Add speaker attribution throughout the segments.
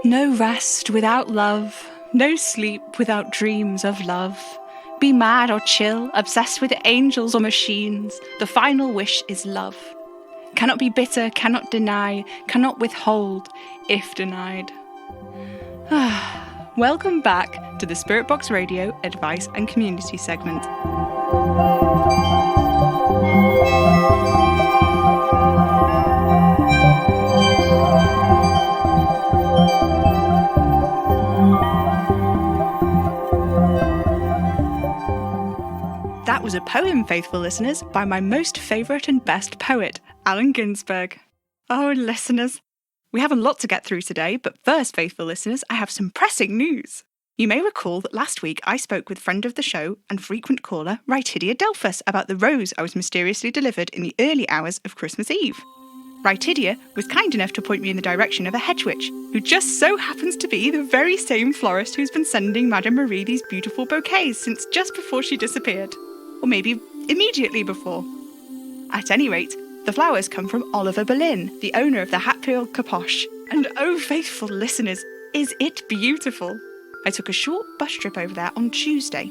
Speaker 1: No rest without love, no sleep without dreams of love. Be mad or chill, obsessed with angels or machines, the final wish is love. Cannot be bitter, cannot deny, cannot withhold, if denied. Welcome back to the Spirit Box Radio Advice and Community segment. That was a poem, faithful listeners, by my most favourite and best poet, Allen Ginsberg. Oh, listeners, we have a lot to get through today, but first, faithful listeners, I have some pressing news. You may recall that last week I spoke with friend of the show and frequent caller, Rytidia Delphus, about the rose I was mysteriously delivered in the early hours of Christmas Eve. Rytidia was kind enough to point me in the direction of a hedge witch, who just so happens to be the very same florist who's been sending Madame Marie these beautiful bouquets since just before she disappeared. Or maybe immediately before. At any rate, the flowers come from Oliver Berlin, the owner of the Hatfield Karpos. And oh, faithful listeners, is it beautiful? I took a short bus trip over there on Tuesday.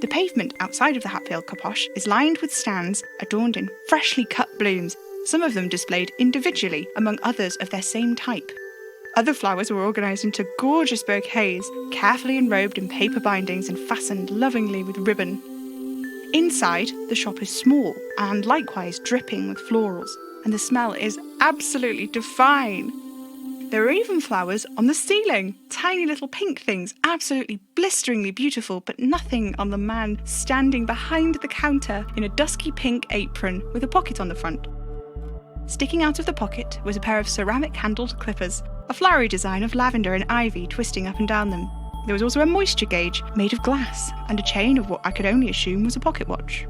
Speaker 1: The pavement outside of the Hatfield Karpos is lined with stands adorned in freshly cut blooms, some of them displayed individually among others of their same type. Other flowers were organised into gorgeous bouquets, carefully enrobed in paper bindings and fastened lovingly with ribbon. Inside, the shop is small and likewise dripping with florals, and the smell is absolutely divine. There are even flowers on the ceiling, tiny little pink things, absolutely blisteringly beautiful, but nothing on the man standing behind the counter in a dusky pink apron with a pocket on the front. Sticking out of the pocket was a pair of ceramic-handled clippers, a flowery design of lavender and ivy twisting up and down them. There was also a moisture gauge made of glass and a chain of what I could only assume was a pocket watch.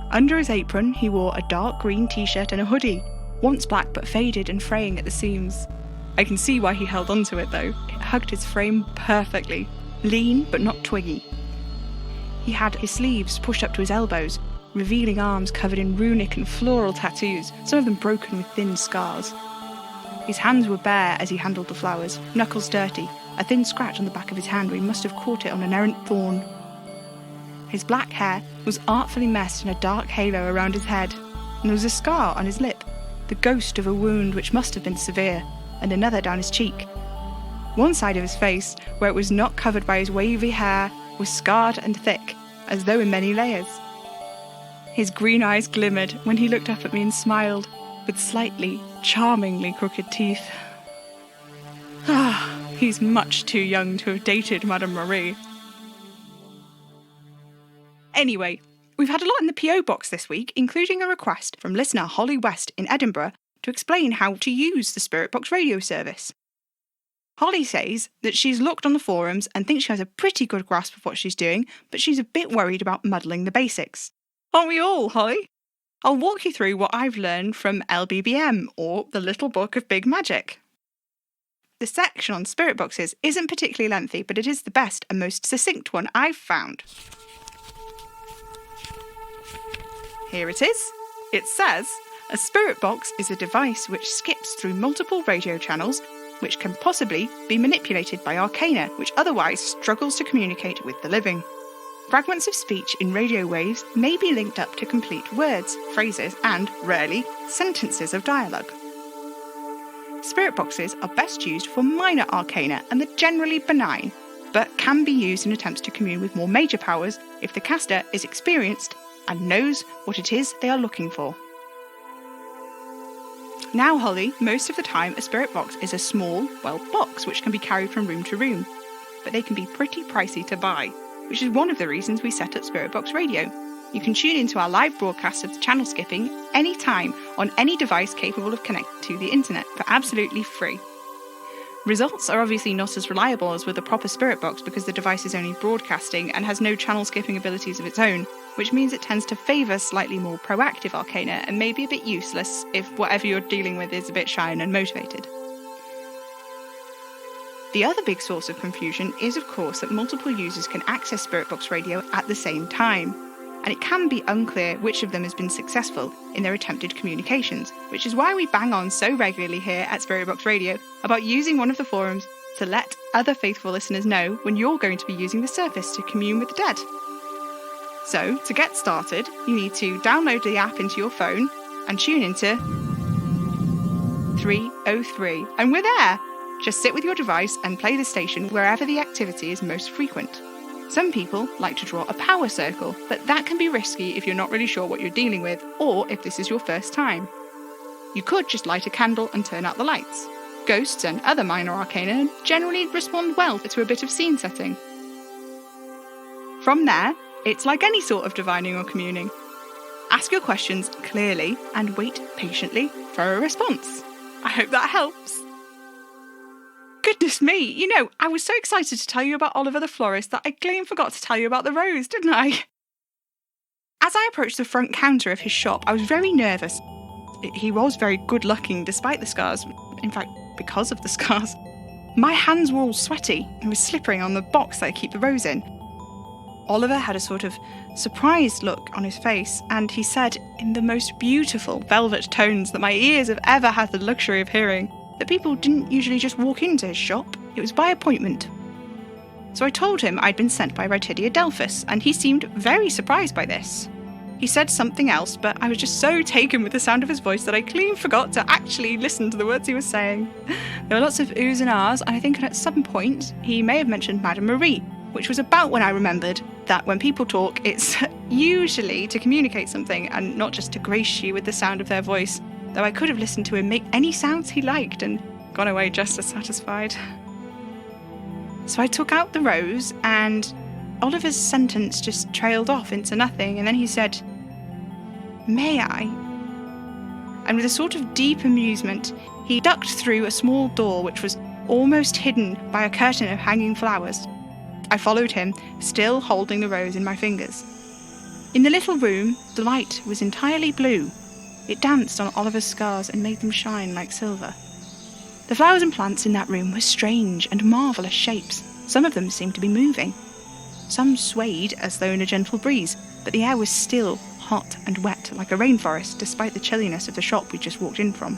Speaker 1: Under his apron, he wore a dark green t-shirt and a hoodie, once black but faded and fraying at the seams. I can see why he held onto it though. It hugged his frame perfectly, lean but not twiggy. He had his sleeves pushed up to his elbows, revealing arms covered in runic and floral tattoos, some of them broken with thin scars. His hands were bare as he handled the flowers, knuckles dirty, a thin scratch on the back of his hand where he must have caught it on an errant thorn. His black hair was artfully messed in a dark halo around his head, and there was a scar on his lip, the ghost of a wound which must have been severe, and another down his cheek. One side of his face, where it was not covered by his wavy hair, was scarred and thick, as though in many layers. His green eyes glimmered when he looked up at me and smiled, with slightly, charmingly crooked teeth. He's much too young to have dated Madame Marie. Anyway, we've had a lot in the PO box this week, including a request from listener Holly West in Edinburgh to explain how to use the Spirit Box radio service. Holly says that she's looked on the forums and thinks she has a pretty good grasp of what she's doing, but she's a bit worried about muddling the basics. Aren't we all, Holly? I'll walk you through what I've learned from LBBM, or the Little Book of Big Magic. The section on spirit boxes isn't particularly lengthy, but it is the best and most succinct one I've found. Here it is. It says, a spirit box is a device which skips through multiple radio channels, which can possibly be manipulated by arcana, which otherwise struggles to communicate with the living. Fragments of speech in radio waves may be linked up to complete words, phrases, and, rarely, sentences of dialogue. Spirit boxes are best used for minor arcana and are generally benign, but can be used in attempts to commune with more major powers if the caster is experienced and knows what it is they are looking for. Now, Holly, most of the time a spirit box is a small, box which can be carried from room to room, but they can be pretty pricey to buy, which is one of the reasons we set up Spirit Box Radio. You can tune into our live broadcast of channel skipping anytime on any device capable of connecting to the internet for absolutely free. Results are obviously not as reliable as with a proper Spirit Box because the device is only broadcasting and has no channel skipping abilities of its own, which means it tends to favour slightly more proactive arcana and may be a bit useless if whatever you're dealing with is a bit shy and unmotivated. The other big source of confusion is, of course, that multiple users can access Spirit Box Radio at the same time. and it can be unclear which of them has been successful in their attempted communications, which is why we bang on so regularly here at Spirit Box Radio about using one of the forums to let other faithful listeners know when you're going to be using the service to commune with the dead. So, to get started, you need to download the app into your phone and tune into 303, and we're there! Just sit with your device and play the station wherever the activity is most frequent. Some people like to draw a power circle, but that can be risky if you're not really sure what you're dealing with, or if this is your first time. You could just light a candle and turn out the lights. Ghosts and other minor arcana generally respond well to a bit of scene setting. From there, it's like any sort of divining or communing. Ask your questions clearly and wait patiently for a response. I hope that helps. Goodness me, I was so excited to tell you about Oliver the florist that I clean forgot to tell you about the rose, didn't I? As I approached the front counter of his shop, I was very nervous. He was very good-looking despite the scars, in fact, because of the scars. My hands were all sweaty and was slippering on the box that I keep the rose in. Oliver had a sort of surprised look on his face, and he said in the most beautiful velvet tones that my ears have ever had the luxury of hearing, that people didn't usually just walk into his shop, it was by appointment. So I told him I'd been sent by Rhytidia Delphus, and he seemed very surprised by this. He said something else, but I was just so taken with the sound of his voice that I clean forgot to actually listen to the words he was saying. There were lots of oohs and ahs, and I think at some point he may have mentioned Madame Marie, which was about when I remembered that when people talk, it's usually to communicate something and not just to grace you with the sound of their voice, though I could have listened to him make any sounds he liked and gone away just as satisfied. So I took out the rose, and Oliver's sentence just trailed off into nothing, and then he said, "May I?" And with a sort of deep amusement, he ducked through a small door which was almost hidden by a curtain of hanging flowers. I followed him, still holding the rose in my fingers. In the little room, the light was entirely blue. It danced on Oliver's scars and made them shine like silver. The flowers and plants in that room were strange and marvellous shapes. Some of them seemed to be moving. Some swayed as though in a gentle breeze, but the air was still, hot and wet like a rainforest despite the chilliness of the shop we just walked in from.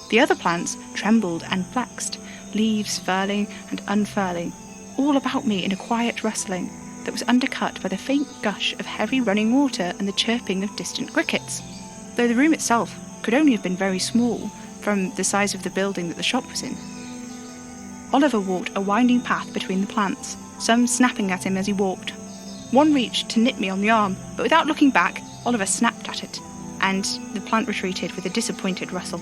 Speaker 1: The other plants trembled and flexed, leaves furling and unfurling, all about me in a quiet rustling that was undercut by the faint gush of heavy running water and the chirping of distant crickets, though the room itself could only have been very small from the size of the building that the shop was in. Oliver walked a winding path between the plants, some snapping at him as he walked. One reached to nip me on the arm, but without looking back, Oliver snapped at it, and the plant retreated with a disappointed rustle.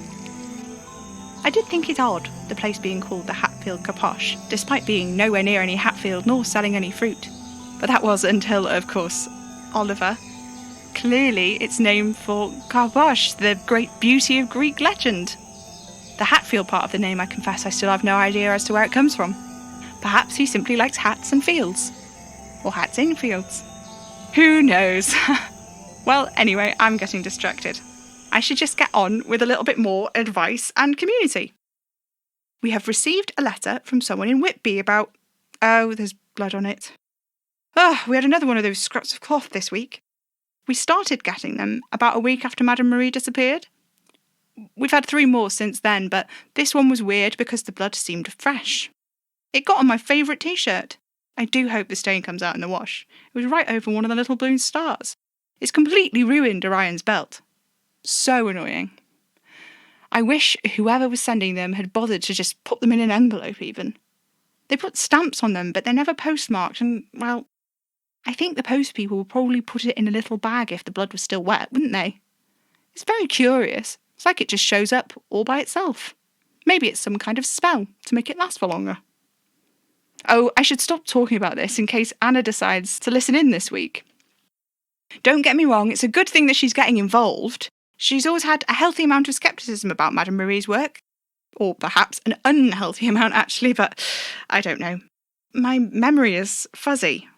Speaker 1: I did think it odd, the place being called the Hatfield Karpos, despite being nowhere near any Hatfield nor selling any fruit. But that was until, of course, Oliver. Clearly, it's named for Karpos, the great beauty of Greek legend. The Hatfield part of the name, I confess, I still have no idea as to where it comes from. Perhaps he simply likes hats and fields. Or hats in fields. Who knows? Well, anyway, I'm getting distracted. I should just get on with a little bit more advice and community. We have received a letter from someone in Whitby about... Oh, there's blood on it. We had another one of those scraps of cloth this week. We started getting them about a week after Madame Marie disappeared. We've had 3 more since then, but this one was weird because the blood seemed fresh. It got on my favourite t-shirt. I do hope the stain comes out in the wash. It was right over one of the little blue stars. It's completely ruined Orion's belt. So annoying. I wish whoever was sending them had bothered to just put them in an envelope even. They put stamps on them, but they're never postmarked, and, well, I think the post people would probably put it in a little bag if the blood was still wet, wouldn't they? It's very curious. It's like it just shows up all by itself. Maybe it's some kind of spell to make it last for longer. Oh, I should stop talking about this in case Anna decides to listen in this week. Don't get me wrong, it's a good thing that she's getting involved. She's always had a healthy amount of scepticism about Madame Marie's work. Or perhaps an unhealthy amount, actually, but I don't know. My memory is fuzzy.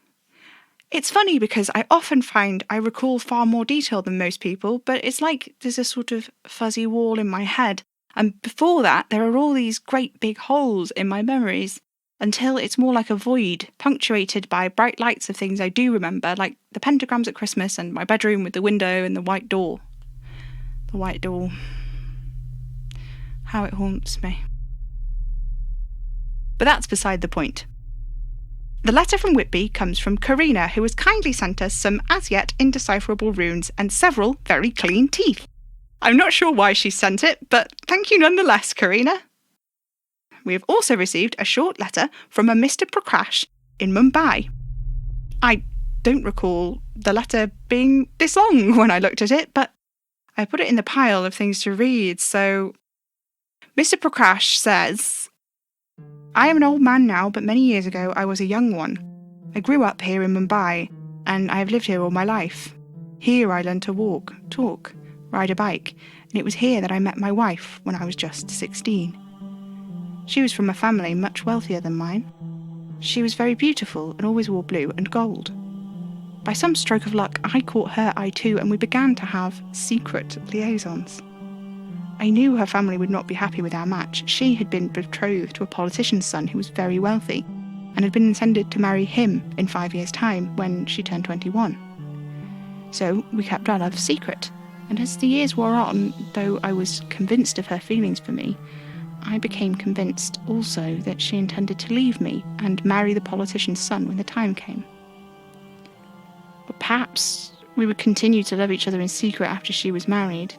Speaker 1: It's funny because I often find I recall far more detail than most people, but it's like there's a sort of fuzzy wall in my head. And before that, there are all these great big holes in my memories. until it's more like a void, punctuated by bright lights of things I do remember, like the pentagrams at Christmas and my bedroom with the window and the white door. The white door. How it haunts me. But that's beside the point. The letter from Whitby comes from Karina, who has kindly sent us some as yet indecipherable runes and several very clean teeth. I'm not sure why she sent it, but thank you nonetheless, Karina. We have also received a short letter from a Mr. Prakash in Mumbai. I don't recall the letter being this long when I looked at it, but I put it in the pile of things to read, so... Mr. Prakash says, I am an old man now, but many years ago I was a young one. I grew up here in Mumbai, and I have lived here all my life. Here I learned to walk, talk, ride a bike, and it was here that I met my wife when I was just 16. She was from a family much wealthier than mine. She was very beautiful and always wore blue and gold. By some stroke of luck, I caught her eye too, and we began to have secret liaisons. I knew her family would not be happy with our match. She had been betrothed to a politician's son who was very wealthy, and had been intended to marry him in 5 years' time when she turned 21. So we kept our love secret, and as the years wore on, though I was convinced of her feelings for me, I became convinced also that she intended to leave me and marry the politician's son when the time came. But perhaps we would continue to love each other in secret after she was married,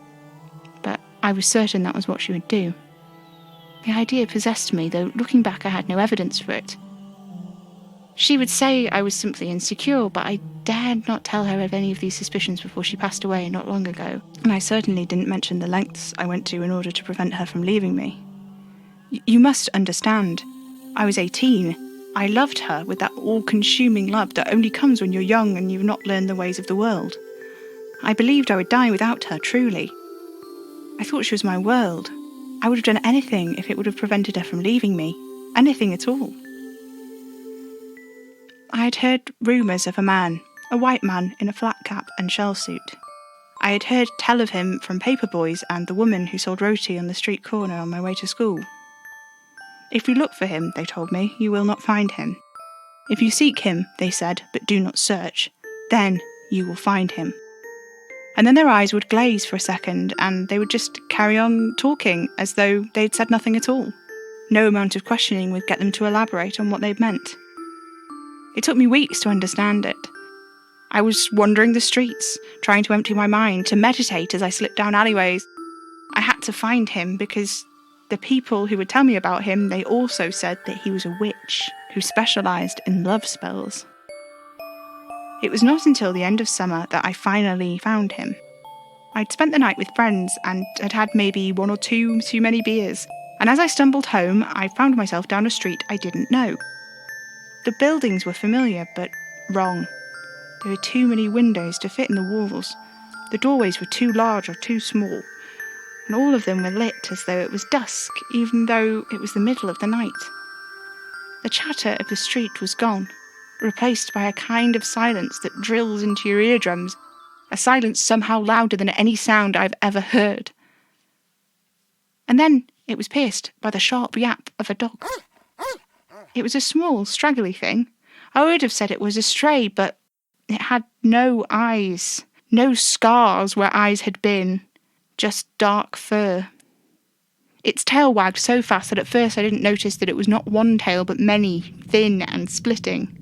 Speaker 1: but I was certain that was what she would do. The idea possessed me, though looking back I had no evidence for it. She would say I was simply insecure, but I dared not tell her of any of these suspicions before she passed away not long ago, and I certainly didn't mention the lengths I went to in order to prevent her from leaving me. You must understand, I was 18. I loved her with that all-consuming love that only comes when you're young and you've not learned the ways of the world. I believed I would die without her, truly. I thought she was my world. I would have done anything if it would have prevented her from leaving me. Anything at all. I had heard rumours of a man, a white man in a flat cap and shell suit. I had heard tell of him from paper boys and the woman who sold roti on the street corner on my way to school. If you look for him, they told me, you will not find him. If you seek him, they said, but do not search, then you will find him. And then their eyes would glaze for a second, and they would just carry on talking as though they'd said nothing at all. No amount of questioning would get them to elaborate on what they'd meant. It took me weeks to understand it. I was wandering the streets, trying to empty my mind, to meditate as I slipped down alleyways. I had to find him because the people who would tell me about him, they also said that he was a witch who specialised in love spells. It was not until the end of summer that I finally found him. I'd spent the night with friends and had had maybe one or two too many beers, and as I stumbled home, I found myself down a street I didn't know. The buildings were familiar, but wrong. There were too many windows to fit in the walls. The doorways were too large or too small, and all of them were lit as though it was dusk, even though it was the middle of the night. The chatter of the street was gone, replaced by a kind of silence that drills into your eardrums, a silence somehow louder than any sound I've ever heard. And then it was pierced by the sharp yap of a dog. It was a small, straggly thing. I would have said it was a stray, but it had no eyes, no scars where eyes had been, just dark fur. Its tail wagged so fast that at first I didn't notice that it was not one tail but many, thin and splitting.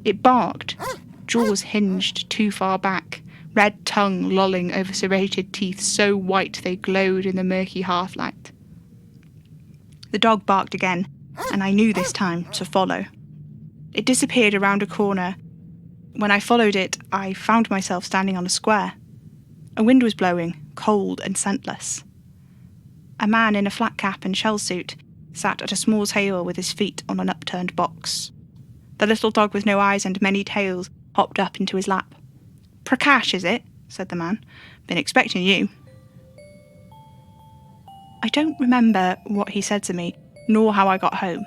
Speaker 1: It barked, jaws hinged too far back, red tongue lolling over serrated teeth so white they glowed in the murky half-light. The dog barked again, and I knew this time to follow. It disappeared around a corner. When I followed it, I found myself standing on a square. A wind was blowing, cold and scentless. A man in a flat cap and shell suit sat at a small table with his feet on an upturned box. The little dog with no eyes and many tails hopped up into his lap. "Prakash, is it?" said the man. "Been expecting you." I don't remember what he said to me, nor how I got home.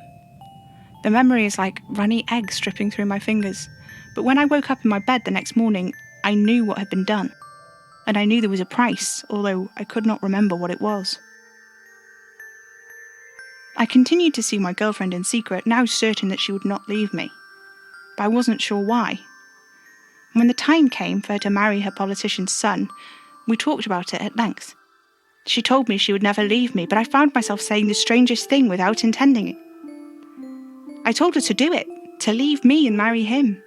Speaker 1: The memory is like runny eggs dripping through my fingers, but when I woke up in my bed the next morning, I knew what had been done, and I knew there was a price, although I could not remember what it was. I continued to see my girlfriend in secret, now certain that she would not leave me. But I wasn't sure why. When the time came for her to marry her politician's son, we talked about it at length. She told me she would never leave me, but I found myself saying the strangest thing without intending it. I told her to do it, to leave me and marry him.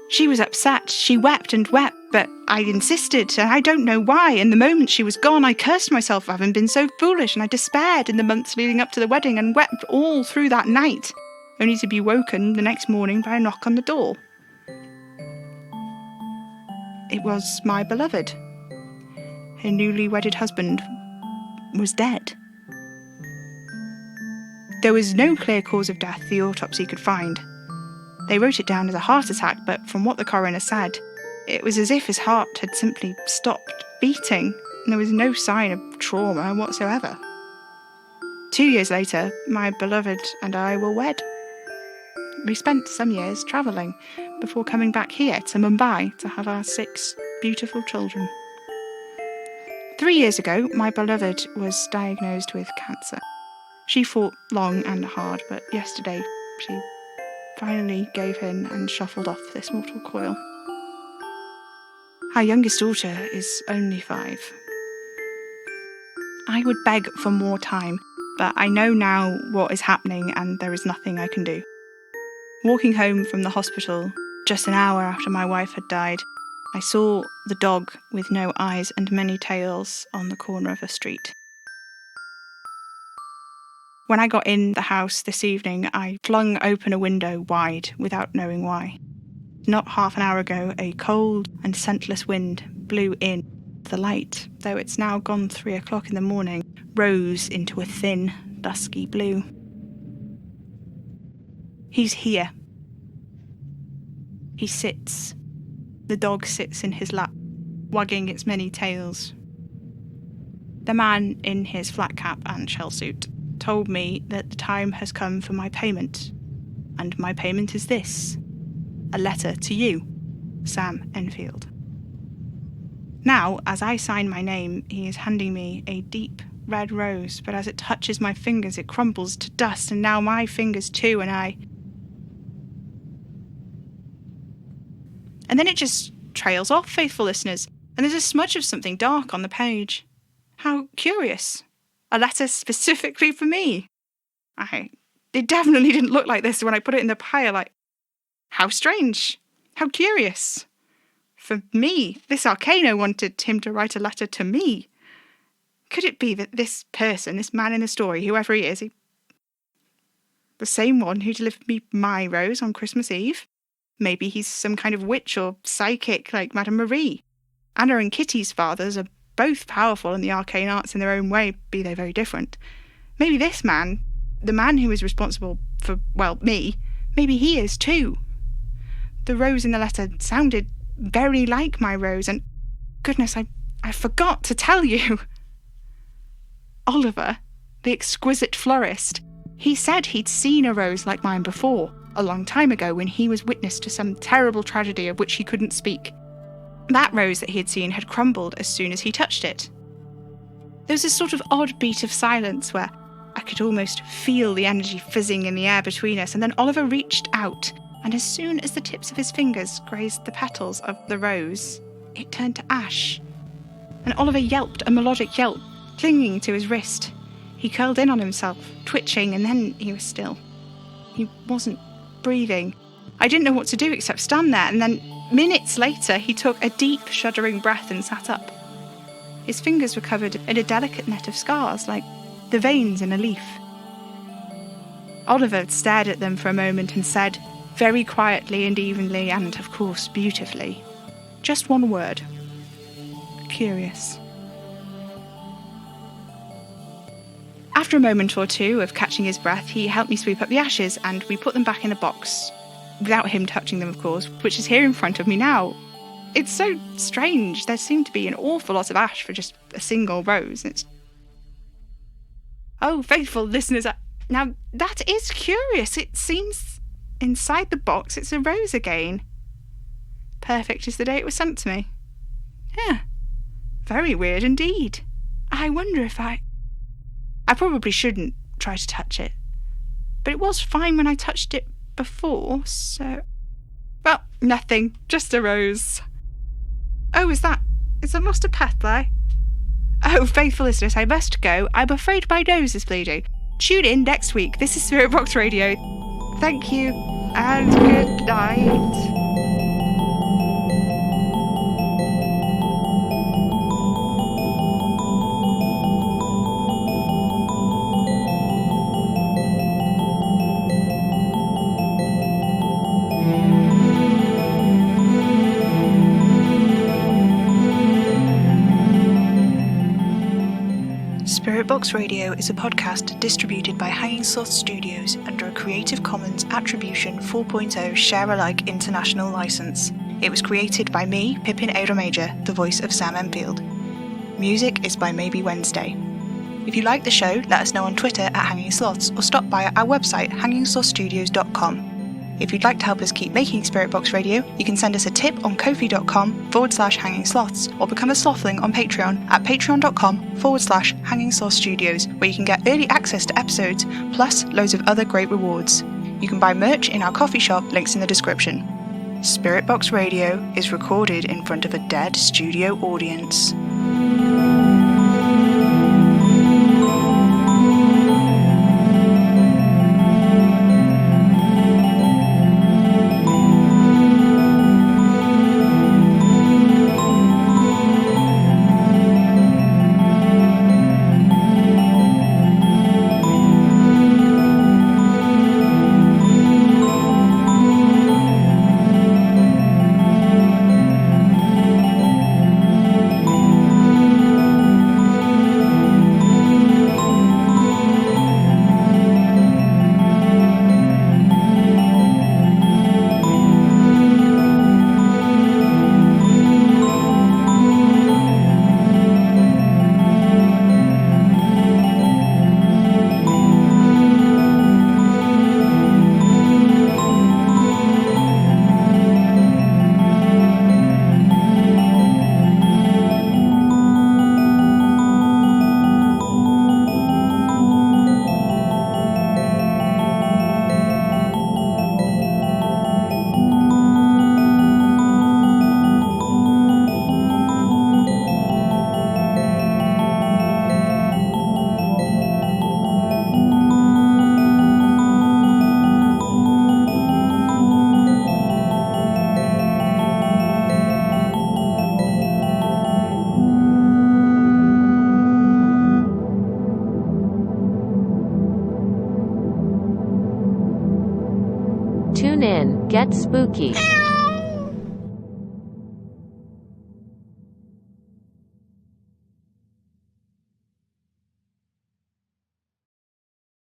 Speaker 1: She was upset. She wept and wept, but I insisted, and I don't know why. And the moment she was gone, I cursed myself for having been so foolish, and I despaired in the months leading up to the wedding and wept all through that night, only to be woken the next morning by a knock on the door. It was my beloved. Her newly wedded husband was dead. There was no clear cause of death the autopsy could find. They wrote it down as a heart attack, but from what the coroner said, it was as if his heart had simply stopped beating, and there was no sign of trauma whatsoever. 2 years later, my beloved and I were wed. We spent some years travelling before coming back here to Mumbai to have our 6 beautiful children. 3 years ago, my beloved was diagnosed with cancer. She fought long and hard, but yesterday she finally gave in and shuffled off this mortal coil. Our youngest daughter is only 5. I would beg for more time, but I know now what is happening and there is nothing I can do. Walking home from the hospital, just an hour after my wife had died, I saw the dog with no eyes and many tails on the corner of a street. When I got in the house this evening, I flung open a window wide without knowing why. Not half an hour ago, a cold and scentless wind blew in. The light, though it's now gone 3 o'clock in the morning, rose into a thin, dusky blue. He's here. He sits. The dog sits in his lap, wagging its many tails. The man in his flat cap and shell suit told me that the time has come for my payment, and my payment is this: a letter to you, Sam Enfield. Now, as I sign my name, he is handing me a deep red rose, but as it touches my fingers, it crumbles to dust, and now my fingers too, and then it just trails off, faithful listeners, and there's a smudge of something dark on the page. How curious. A letter specifically for me. It definitely didn't look like this when I put it in the pile. How strange. How curious. For me, this Arcano wanted him to write a letter to me. Could it be that this person, this man in the story, whoever he is, the same one who delivered me my rose on Christmas Eve? Maybe he's some kind of witch or psychic like Madame Marie. Anna and Kitty's fathers are both powerful in the arcane arts in their own way, be they very different. Maybe this man, the man who is responsible for, well, me, maybe he is too. The rose in the letter sounded very like my rose, and goodness, I forgot to tell you. Oliver, the exquisite florist, he said he'd seen a rose like mine before, a long time ago when he was witness to some terrible tragedy of which he couldn't speak. That rose that he had seen had crumbled as soon as he touched it. There was a sort of odd beat of silence where I could almost feel the energy fizzing in the air between us, and then Oliver reached out, and as soon as the tips of his fingers grazed the petals of the rose, it turned to ash. And Oliver yelped a melodic yelp, clinging to his wrist. He curled in on himself, twitching, and then he was still. He wasn't breathing. I didn't know what to do except stand there, and then minutes later he took a deep, shuddering breath and sat up. His fingers were covered in a delicate net of scars, like the veins in a leaf. Oliver stared at them for a moment and said, very quietly and evenly, and of course beautifully, just one word: curious. After a moment or two of catching his breath, he helped me sweep up the ashes, and we put them back in the box. Without him touching them, of course, which is here in front of me now. It's so strange. There seemed to be an awful lot of ash for just a single rose. Oh, faithful listeners, now that is curious. It seems inside the box it's a rose again. Perfect as the day it was sent to me. Yeah, very weird indeed. I wonder if I probably shouldn't try to touch it. But it was fine when I touched it before, so... Well, nothing. Just a rose. Oh, is that lost a petal? Oh, faithful listeners, I must go. I'm afraid my nose is bleeding. Tune in next week. This is Spirit Box Radio. Thank you, and good night. Spirit Box Radio is a podcast distributed by Hanging Sloth Studios under a Creative Commons Attribution 4.0 Share-alike international license. It was created by me, Pippin Ada Major, the voice of Sam Enfield. Music is by Maybe Wednesday. If you like the show, let us know on Twitter at Hanging Sloths or stop by our website hangingslothstudios.com. If you'd like to help us keep making Spirit Box Radio, you can send us a tip on ko-fi.com/hanging sloths or become a slothling on Patreon at patreon.com/hanging sloth studios, where you can get early access to episodes, plus loads of other great rewards. You can buy merch in our coffee shop, links in the description. Spirit Box Radio is recorded in front of a dead studio audience.
Speaker 2: Tune in, get spooky.